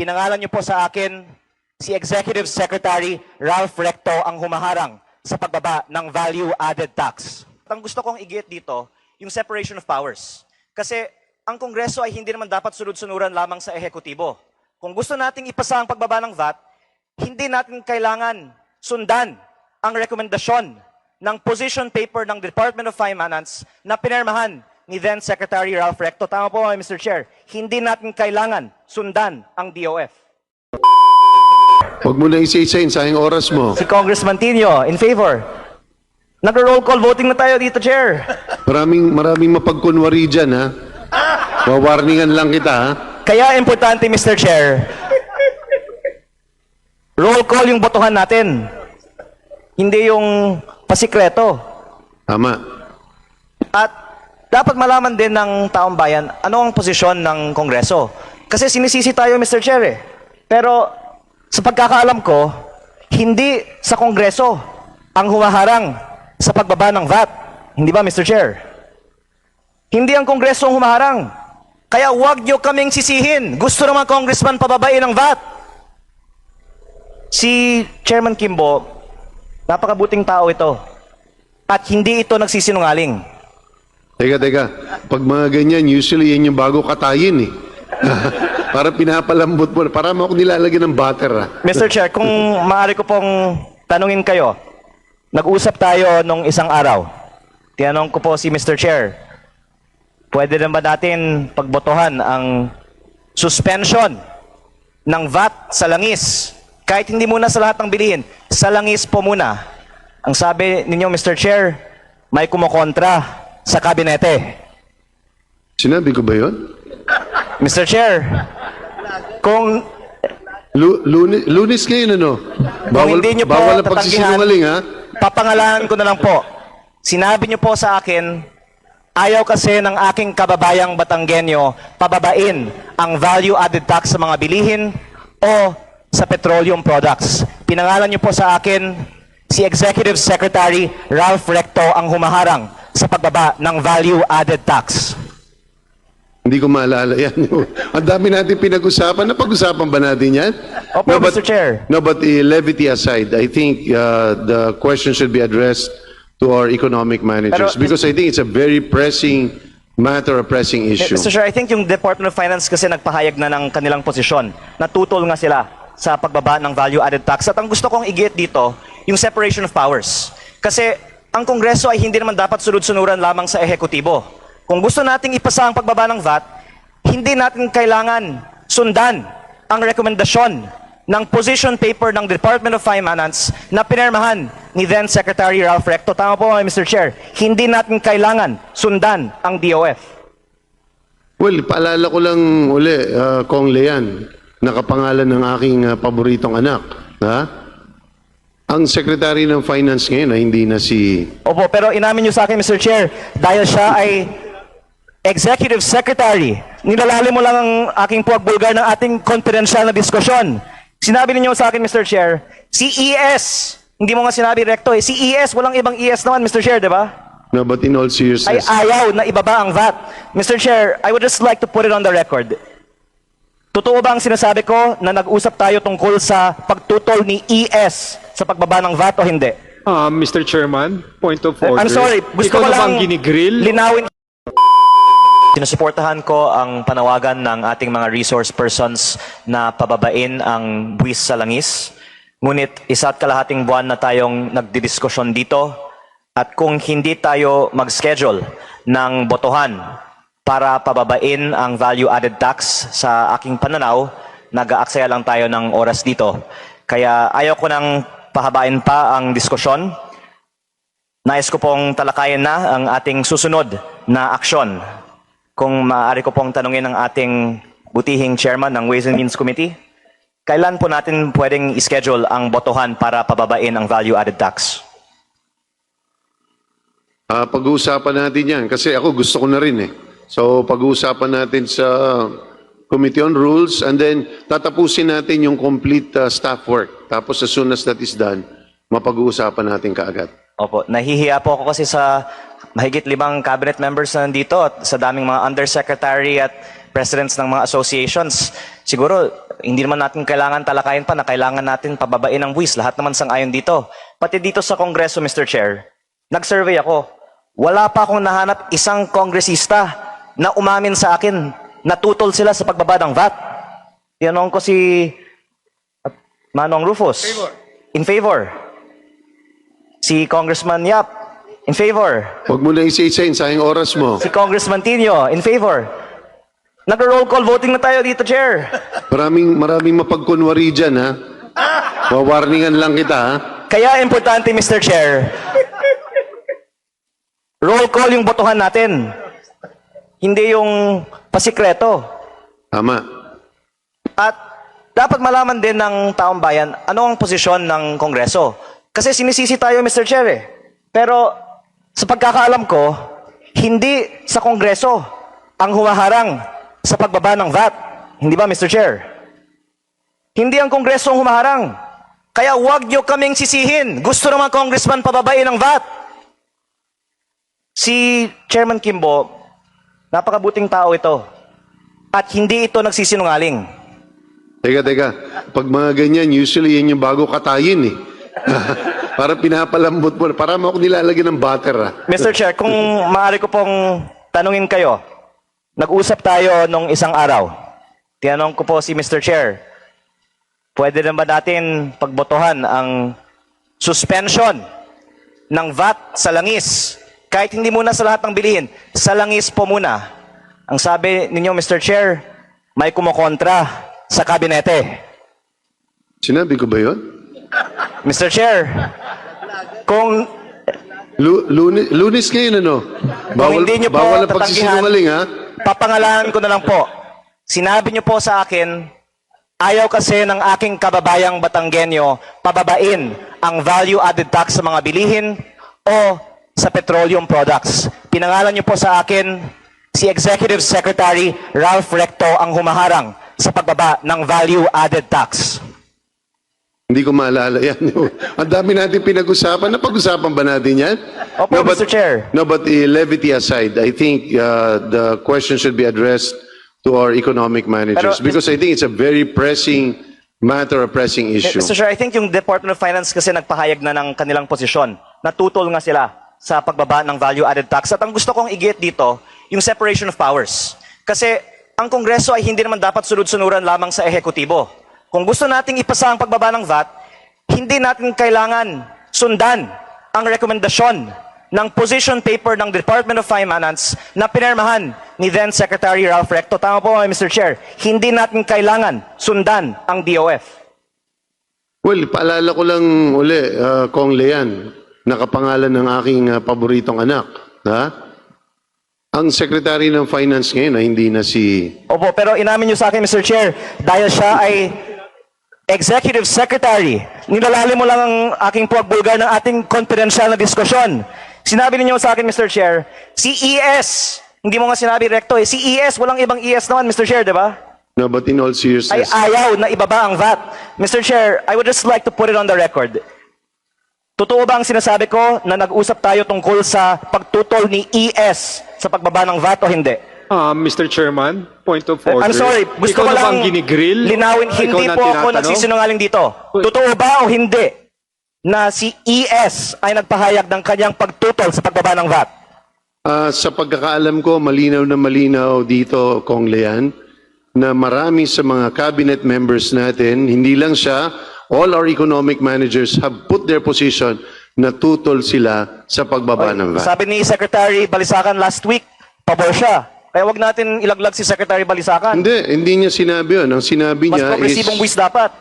Pinangalan niyo po sa akin si Executive Secretary Ralph Recto ang humaharang sa pagbaba ng value-added tax. Ang gusto kong igit dito, yung separation of powers. Kasi ang Kongreso ay hindi naman dapat sunod-sunuran lamang sa ehekutibo. Kung gusto nating ipasa ang pagbaba ng VAT, hindi natin kailangan sundan ang rekomendasyon ng position paper ng Department of Finance na pinirmahan ni then Secretary Ralph Recto. Tama po, Mr. Chair. Hindi natin kailangan sundan ang DOF. Huwag mo na isa-isahin, sayang oras mo. Si Congressman Tino, in favor. Nag-roll call voting na tayo dito, Chair. Maraming mapagkunwari dyan, ha? Wawarningan lang kita, ha? Kaya importante, Mr. Chair, roll call yung botohan natin. Hindi yung pasikreto. Tama. At dapat malaman din ng taong bayan ano ang posisyon ng Kongreso. Kasi sinisisi tayo, Mr. Chair, eh. Pero sa pagkakaalam ko, hindi sa Kongreso ang humaharang sa pagbaba ng VAT. Hindi ba, Mr. Chair? Hindi ang Kongreso ang humaharang. Kaya huwag nyo kaming sisihin. Gusto naman Congressman pababain ang VAT. Si Chairman Kimbo, napakabuting tao ito. At hindi ito nagsisinungaling. Teka. Pag mga ganyan, usually yan yung bago katayin, eh. Para pinapalambot mo. Para mo ako nilalagyan ng butter, ha? Mr. Chair, kung maaari ko pong tanungin kayo, nag-usap tayo nung isang araw. Tinanong ko po si Mr. Chair, pwede na ba natin pagbotohan ang suspension ng VAT sa langis? Kahit hindi muna sa lahat ng bilihin, sa langis po muna. Ang sabi ninyo, Mr. Chair, may kumokontra sa kabinete. Sinabi ko ba yun? Mr. Chair, kung Lunes ngayon, ano? Kung hindi nyo po bawal ang tatanggihan, pagsisinungaling, ha? papangalanan ko na lang po. Sinabi nyo po sa akin, ayaw kasi ng aking kababayang Batanggenyo pababain ang value-added tax sa mga bilihin o sa petroleum products. Pinangalan nyo po sa akin si Executive Secretary Ralph Recto ang humaharang sa pagbaba ng value-added tax. Hindi ko maalala yan. Ang dami natin pinag-usapan. Napag-usapan ba natin yan? Opo, Mr. Chair. No, but levity aside, I think the question should be addressed to our economic managers because I think it's a very pressing matter, a pressing issue. Mr. Chair, I think yung Department of Finance kasi nagpahayag na ng kanilang posisyon. Natutol nga sila sa pagbaba ng value-added tax. At ang gusto kong igit dito, yung separation of powers. Kasi ang Kongreso ay hindi naman dapat sunod-sunuran lamang sa ehekutibo. Kung gusto nating ipasa ang pagbaba ng VAT, hindi natin kailangan sundan ang rekomendasyon ng position paper ng Department of Finance na pinirmahan ni then Secretary Ralph Recto. Tama po, Mr. Chair. Hindi natin kailangan sundan ang DOF. Well, paalala ko lang uli, Kong Lean, nakapangalan ng aking paboritong anak. Ha? Ang Secretary ng Finance ngayon ay hindi na si... Opo, pero inamin niyo sa akin, Mr. Chair, dahil siya ay Executive Secretary, nilalalim mo lang ang aking puwagbulgar ng ating confidential na diskusyon. Sinabi ninyo sa akin, Mr. Chair, CES, hindi mo nga sinabi recto eh, CES, walang ibang ES naman, Mr. Chair, di ba? No, but in all Ay seriousness... ayaw na ibaba ang VAT. Mr. Chair, I would just like to put it on the record. Totoo ba ang sinasabi ko na nag-usap tayo tungkol sa pagtutol ni ES sa pagbaba ng VAT o hindi? Mr. Chairman, point of order. I'm sorry, gusto Ikaw ko na lang bang ginigrill? linawin. Sinusuportahan ko ang panawagan ng ating mga resource persons na pababain ang buwis sa langis. Ngunit isa't kalahating buwan na tayong nagdidiskusyon dito at kung hindi tayo mag-schedule ng botohan para pababain ang value-added tax sa aking pananaw, nag-aaksaya lang tayo ng oras dito. Kaya ayaw ko nang pahabain pa ang diskusyon. Nais ko pong talakayin na ang ating susunod na aksyon. Kung maaari ko pong tanungin ang ating butihing chairman ng Ways and Means Committee, kailan po natin pwedeng ischedule ang botohan para pababain ang value-added tax? pag-uusapan natin yan. Kasi ako gusto ko na rin, eh. So, pag-uusapan natin sa Committee on Rules and then tatapusin natin yung complete staff work. Tapos as soon as that is done, mapag-uusapan natin kaagad. Opo, nahihiya po ako kasi sa mahigit 5 cabinet members na nandito at sa daming mga undersecretary at presidents ng mga associations. Siguro, Hindi naman natin kailangan talakayin pa na kailangan natin pababain ang buwis. Lahat naman sang-ayon dito. Pati dito sa Kongreso, Mr. Chair, nag-survey ako. Wala pa akong nahanap isang kongresista na umamin sa akin na tutol sila sa pagbaba ng VAT. Tinanong ko si Manong Rufus. In favor. Si Congressman Yap. In favor. Huwag mo na isa-isain, sayang oras mo. Si Congressman Tino. In favor. Nag-roll call voting na tayo dito, Chair. Maraming mapagkunwari dyan, ha? Wawarningan lang kita, ha? Kaya importante, Mr. Chair, roll call yung botohan natin. Hindi yung pasikreto. Tama. At dapat malaman din ng taong bayan ano ang posisyon ng Kongreso. Kasi sinisisi tayo, Mr. Chair, eh. Pero sa pagkakaalam ko, hindi sa Kongreso ang humaharang sa pagbaba ng VAT. Hindi ba, Mr. Chair? Hindi ang Kongreso ang humaharang. Kaya huwag niyo kaming sisihin. Gusto naman Congressman pababain ang VAT. Si Chairman Kimbo, napakabuting tao ito. At hindi ito nagsisinungaling. Teka. Pag mga ganyan, usually yan yung bago katayin, eh. Para pinapalambot mo. Para mo ako nilalagyan ng butter, ha? Mr. Chair, kung maaari ko pong tanungin kayo, nag-usap tayo nung isang araw. Tinanong ko po si Mr. Chair, pwede na ba natin pagbotohan ang suspension ng VAT sa langis? Kahit hindi muna sa lahat ng bilihin, sa langis po muna. Ang sabi ninyo, Mr. Chair, may kumukontra sa kabinete. Sinabi ko ba yun? Mr. Chair, kung Lunes ngayon, ano? Kung hindi niyo po bawal na tatanggihan, pagsisinungaling, ha? papangalanan ko na lang po. Sinabi niyo po sa akin, ayaw kasi ng aking kababayang Batanggenyo pababain ang value-added tax sa mga bilihin o sa petroleum products. Pinangalan niyo po sa akin, si Executive Secretary Ralph Recto ang humaharang sa pagbaba ng value-added tax. Hindi ko maalala yan. Ang dami natin pinag-usapan. Napag-usapan ba natin yan? Opo, Mr. Chair. No, but levity aside, I think the question should be addressed to our economic managers Pero, because I think it's a very pressing matter, a pressing issue. Mr. Chair, I think yung Department of Finance kasi nagpahayag na ng kanilang posisyon. Natutol nga sila sa pagbaba ng value-added tax. At ang gusto kong igit dito, yung separation of powers. Kasi ang Kongreso ay hindi naman dapat sunod-sunuran lamang sa ehekutibo. Kung gusto nating ipasa ang pagbaba ng VAT, hindi natin kailangan sundan ang rekomendasyon ng position paper ng Department of Finance na pinirmahan ni then Secretary Ralph Recto. Tama po, Mr. Chair. Hindi natin kailangan sundan ang DOF. Well, paalala ko lang uli, Kong Lean, nakapangalan ng aking paboritong anak. Ha? Ang Secretary ng Finance ngayon ay hindi na si... Opo, pero inamin niyo sa akin, Mr. Chair, dahil siya ay Executive Secretary, nilalalim mo lang ang aking puwagbulgar ng ating confidential na diskusyon. Sinabi niyo sa akin, Mr. Chair, si ES, hindi mo nga sinabi recto eh, si ES, walang ibang ES naman, Mr. Chair, di ba? No, but in all Ay seriousness... ayaw na ibaba ang VAT. Mr. Chair, I would just like to put it on the record. Totoo ba ang sinasabi ko na nag-usap tayo tungkol sa pagtutol ni ES sa pagbaba ng VAT o hindi? Mr. Chairman, point of order. I'm sorry, gusto Ikaw ko na lang bang ginigrill? linawin, Ikaw hindi na po ako tinatanong? nagsisinungaling dito. Totoo ba o hindi na si ES ay nagpahayag ng kanyang pagtutol sa pagbaba ng VAT? Sa pagkakaalam ko, malinaw na malinaw dito, Kong Lean, na marami sa mga cabinet members natin, hindi lang siya, all our economic managers have put their position na tutol sila sa pagbaba ng VAT. Sabi ni Secretary Balisacan last week, pabor siya. Kaya wag natin ilaglag si Secretary Balisacan. Hindi niya sinabi yun. Ang sinabi Mas niya progresibong buwis dapat.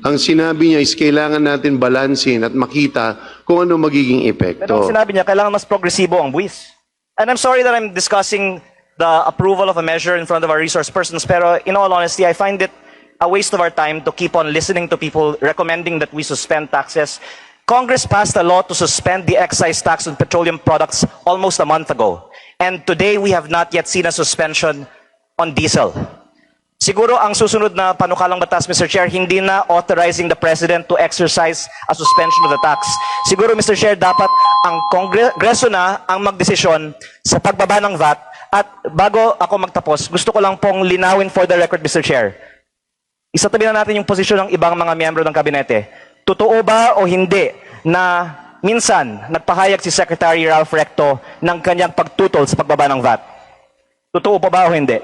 ang sinabi niya is kailangan natin balansin at makita kung ano magiging Pero ang epekto. sinabi niya, kailangan mas progresibo ang buwis. And I'm sorry that I'm discussing the approval of a measure in front of our resource persons, pero in all honesty, I find it a waste of our time to keep on listening to people recommending that we suspend taxes. Congress passed a law to suspend the excise tax on petroleum products almost a month ago. And today, we have not yet seen a suspension on diesel. Siguro ang susunod na panukalang batas, Mr. Chair, hindi na authorizing the President to exercise a suspension of the tax. Siguro, Mr. Chair, dapat ang Kongreso na ang magdesisyon sa pagbaba ng VAT. At bago ako magtapos, gusto ko lang pong linawin for the record, Mr. Chair. Isatabi na natin yung posisyon ng ibang mga miyembro ng kabinete. Totoo ba o hindi na minsan nagpahayag si Secretary Ralph Recto ng kanyang pagtutol sa pagbaba ng VAT? Totoo pa ba o hindi?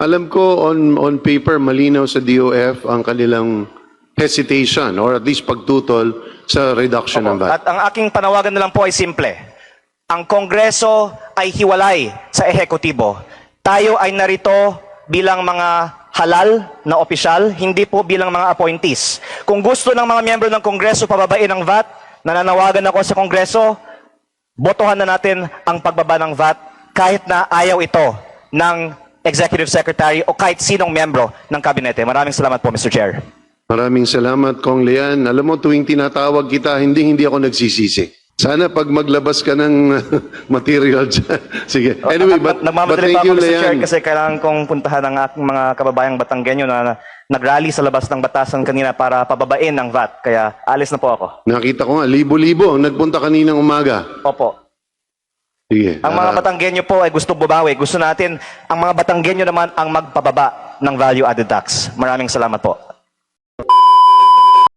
Alam ko on paper malinaw sa DOF ang kanilang hesitation or at least pagtutol sa reduction ng VAT. At ang aking panawagan na lang po ay simple. Ang Kongreso ay hiwalay sa ehekutibo. Tayo ay narito bilang mga halal na opisyal, hindi po bilang mga appointees. Kung gusto ng mga miyembro ng Kongreso pababain ang VAT, nananawagan ako sa Kongreso, botohan na natin ang pagbaba ng VAT kahit na ayaw ito ng Executive Secretary o kahit sinong miyembro ng kabinete. Maraming salamat po, Mr. Chair. Maraming salamat, Kong Lian. Alam mo, tuwing tinatawag kita, hindi ako nagsisisi. Sana pag maglabas ka ng material dyan. Sige. Anyway, but Nagmamadali thank pa you, ako, Mr. Chair, Lian. kasi kailangan kong puntahan ang aking mga kababayang Batanggenyo na nagrally sa labas ng batasan kanina para pababain ang VAT. Kaya alis na po ako. Nakita ko nga, libo-libo ang nagpunta kaninang umaga. Opo. Sige. Ang mga Batanggenyo po ay gusto bumawi. Gusto natin, ang mga Batanggenyo naman ang magpababa ng value-added tax. Maraming salamat po.